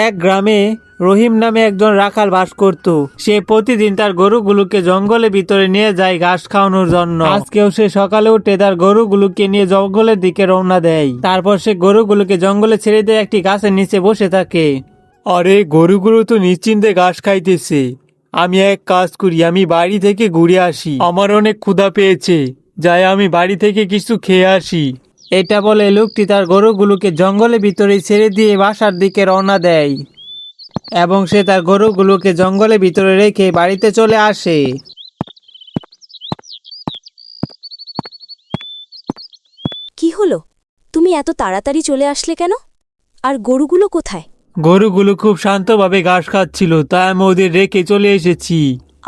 এক গ্রামে রহিম নামে একজন রাখাল বাস করত। সে প্রতিদিন তার গরুগুলোকে জঙ্গলের ভিতরে নিয়ে যায় ঘাস খাওয়ানোর জন্য। আজকেও সে সকালে উঠে তার গরুগুলোকে নিয়ে জঙ্গলের দিকে রওনা দেয়। তারপর সে গরুগুলোকে জঙ্গলে ছেড়ে দিয়ে একটি গাছের নিচে বসে থাকে। আরে গরুগুলো তো নিশ্চিন্তে ঘাস খাইতেছে, আমি এক কাজ করি, আমি বাড়ি থেকে ঘুরে আসি, আমার অনেক ক্ষুধা পেয়েছে, যাই আমি বাড়ি থেকে কিছু খেয়ে আসি। এটা বলে লোকটি তার গরুগুলোকে জঙ্গলের ভিতরে ছেড়ে দিয়ে বাসার দিকে রওনা দেয় এবং সে তার গরুগুলোকে জঙ্গলের ভিতরে রেখে বাড়িতে চলে আসে। কি হলো? তুমি এত তাড়াতাড়ি চলে আসলে কেন? আর গরুগুলো কোথায়? গরুগুলো খুব শান্তভাবে ঘাস খাচ্ছিল, তাই আমি ওদের রেখে চলে এসেছি।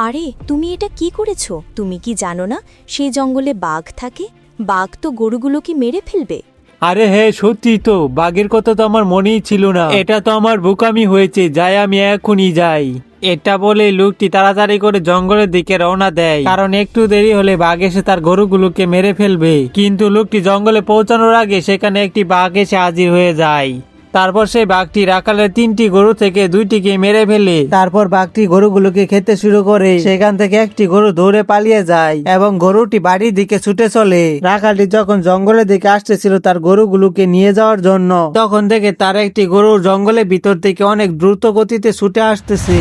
আরে তুমি এটা কি করেছো? তুমি কি জানো না সেই জঙ্গলে বাঘ থাকে? বাঘ তো গরুগুলোকে মেরে ফেলবে। আরে হ্যাঁ, সত্যি তো, বাঘের কথা তো আমার মনেই ছিল না। এটা তো আমার বোকামি হয়েছে, যাই আমি এখনই যাই। এটা বলে লোকটি তাড়াতাড়ি করে জঙ্গলের দিকে রওনা দেয়, কারণ একটু দেরি হলে বাঘ এসে তার গরুগুলোকে মেরে ফেলবে। কিন্তু লোকটি জঙ্গলে পৌঁছানোর আগে সেখানে একটি বাঘ এসে হাজির হয়ে যায়। তারপর সেই বাঘটি রাখালের 3টি গরু থেকে 2টিকে মেরে ফেলে। তারপর বাঘটি গরুগুলোকে খেতে শুরু করে। সেখান থেকে একটি গরু দৌড়ে পালিয়ে যায় এবং গরুটি বাড়ির দিকে ছুটে চলে। রাখালটি যখন জঙ্গলের দিকে আসতেছিল তার গরুগুলোকে নিয়ে যাওয়ার জন্য, তখন দেখে তার একটি গরু জঙ্গলের ভিতর থেকে অনেক দ্রুত গতিতে ছুটে আসতেছে।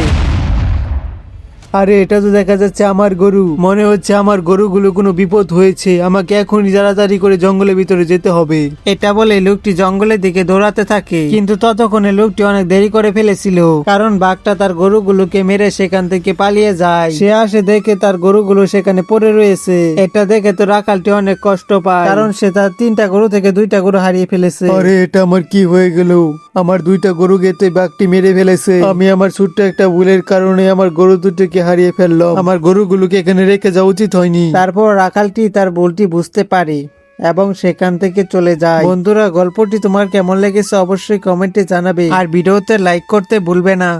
আরে এটা তো দেখা যাচ্ছে আমার গরু, মনে হচ্ছে আমার গরুগুলো কোনো বিপদ হয়েছে, আমাকে এখনই তাড়াতাড়ি করে জঙ্গলের ভিতরে যেতে হবে। এটা বলে লোকটি জঙ্গলের দিকে দৌড়াতে থাকে, কিন্তু ততক্ষণে লোকটি অনেক দেরি করে ফেলেছিল, কারণ বাঘটা তার গরুগুলোকে মেরে সেখান থেকে পালিয়ে যায়। সে আসে দেখে তার গরুগুলো সেখানে পড়ে রয়েছে। এটা দেখে তো রাখালটি অনেক কষ্ট পায়, কারণ সে তার 3টা গরু থেকে 2টা গরু হারিয়ে ফেলেছে। আরে এটা আমার কি হয়ে গেল? আমার 2টা গরু গেতে বাঘটি মেরে ফেলেছে। আমি আমার ছোট্ট একটা ভুলের কারণে আমার গরু দুটোকে হারিয়ে ফেললাম। আমার গরুগুলোকে এখানে রেখে যাওয়া উচিত হয়নি। তারপর রাখালটি তার ভুলটি বুঝতে পারে এবং সেখান থেকে চলে যায়। বন্ধুরা, গল্পটি তোমার কেমন লেগেছে অবশ্যই কমেন্টে জানাবে, আর ভিডিওতে লাইক করতে ভুলবে না।